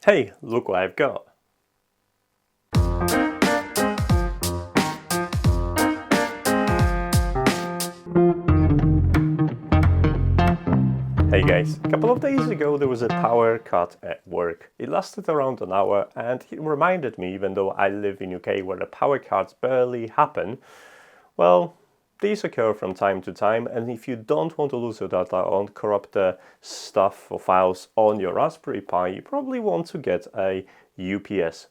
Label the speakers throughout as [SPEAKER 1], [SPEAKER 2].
[SPEAKER 1] Hey, look what I've got! Hey guys, a couple of days ago there was a power cut at work. It lasted around an hour and it reminded me, even though I live in UK where the power cuts barely happen, well, these occur from time to time, and if you don't want to lose your data or corrupt the stuff or files on your Raspberry Pi, you probably want to get a UPS.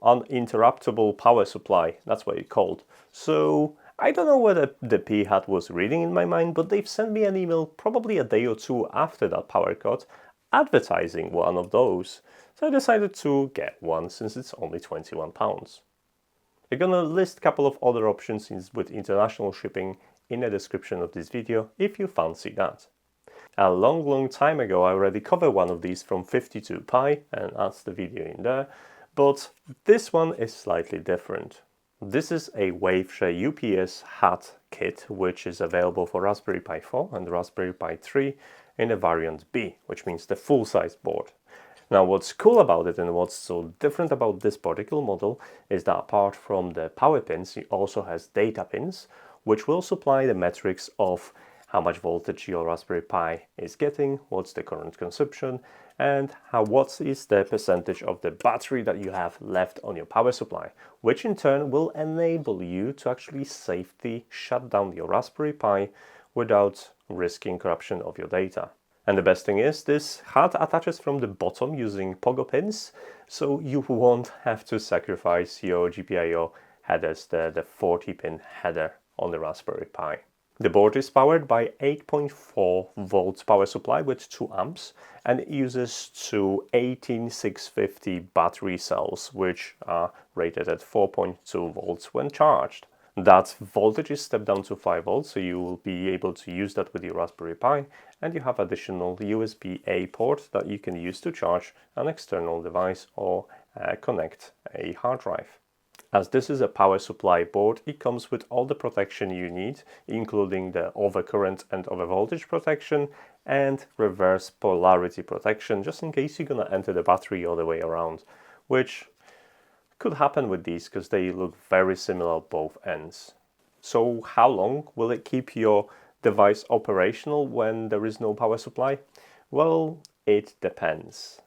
[SPEAKER 1] Uninterruptible power supply, that's what it's called. So I don't know what the P hat was reading in my mind, but they've sent me an email probably a day or two after that power cut advertising one of those. So I decided to get one since it's only £21. They're gonna list a couple of other options with international shipping in the description of this video if you fancy that. A long time ago I already covered one of these from 52Pi, and that's the video in there, but this one is slightly different. This is a Waveshare UPS hat kit, which is available for Raspberry Pi 4 and Raspberry Pi 3 in the variant B, which means the full-size board. Now what's cool about it and what's so different about this particular model is that apart from the power pins, it also has data pins, which will supply the metrics of how much voltage your Raspberry Pi is getting, what's the current consumption, and what is the percentage of the battery that you have left on your power supply, which in turn will enable you to actually safely shut down your Raspberry Pi without risking corruption of your data. And the best thing is, this hat attaches from the bottom using pogo pins, so you won't have to sacrifice your GPIO headers, the 40-pin header on the Raspberry Pi. The board is powered by 8.4 volts power supply with 2 amps, and it uses two 18650 battery cells, which are rated at 4.2 volts when charged. That voltage is stepped down to 5 volts, so you will be able to use that with your Raspberry Pi, and you have additional USB-A port that you can use to charge an external device or connect a hard drive. As this is a power supply board, it comes with all the protection you need, including the overcurrent and overvoltage protection and reverse polarity protection, just in case you're going to enter the battery all the way around, which could happen with these because they look very similar at both ends. So how long will it keep your device operational when there is no power supply? Well, it depends.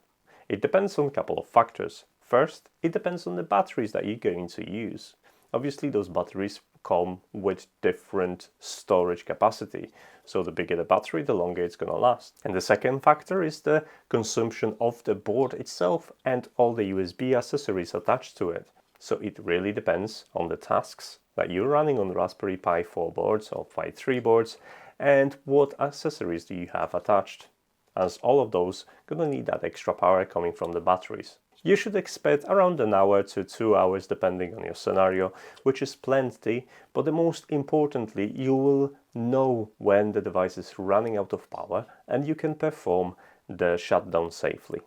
[SPEAKER 1] It depends on a couple of factors. First, it depends on the batteries that you're going to use. Obviously, those batteries come with different storage capacity. So the bigger the battery, the longer it's going to last. And the second factor is the consumption of the board itself and all the USB accessories attached to it. So it really depends on the tasks that you're running on Raspberry Pi 4 boards or Pi 3 boards and what accessories do you have attached, as all of those are going to need that extra power coming from the batteries. You should expect around an hour to 2 hours depending on your scenario, which is plenty, but the most importantly, you will know when the device is running out of power and you can perform the shutdown safely.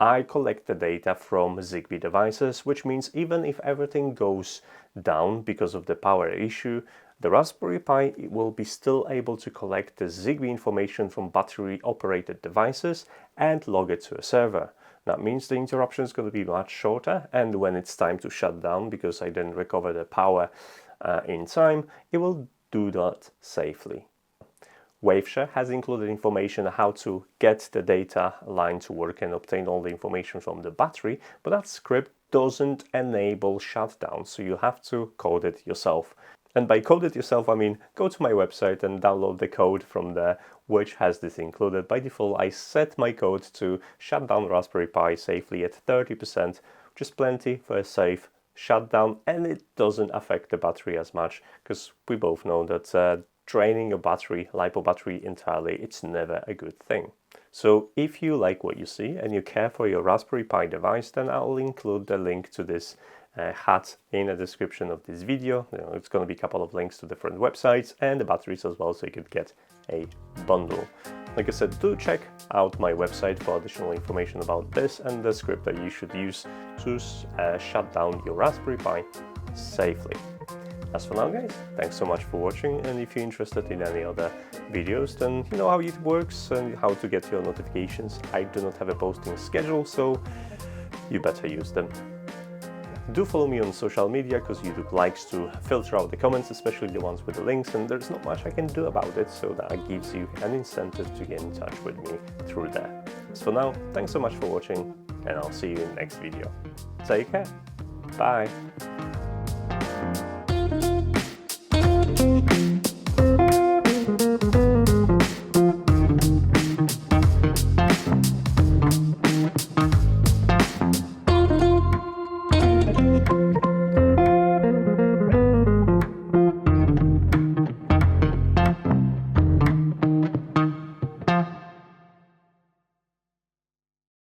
[SPEAKER 1] I collect the data from ZigBee devices, which means even if everything goes down because of the power issue, the Raspberry Pi will be still able to collect the ZigBee information from battery-operated devices and log it to a server. That means the interruption is going to be much shorter, and when it's time to shut down because I didn't recover the power in time, it will do that safely. Waveshare has included information on how to get the data line to work and obtain all the information from the battery, but that script doesn't enable shutdown, so you have to code it yourself. And by code it yourself, I mean go to my website and download the code from there, which has this included. By default, I set my code to shut down Raspberry Pi safely at 30%, which is plenty for a safe shutdown, and it doesn't affect the battery as much, because we both know that draining a battery, LiPo battery entirely, it's never a good thing. So if you like what you see and you care for your Raspberry Pi device, then I'll include the link to this hat in the description of this video. It's going to be a couple of links to different websites and the batteries as well, so you could get a bundle. Like I said, do check out my website for additional information about this and the script that you should use to shut down your Raspberry Pi safely. As for now, guys, thanks so much for watching, and if you're interested in any other videos, then you know how it works and how to get your notifications. I do not have a posting schedule, so you better use them. Do follow me on social media, because YouTube likes to filter out the comments, especially the ones with the links, and there's not much I can do about it, so that gives you an incentive to get in touch with me through there. As for now, thanks so much for watching, and I'll see you in the next video. Take care. Bye.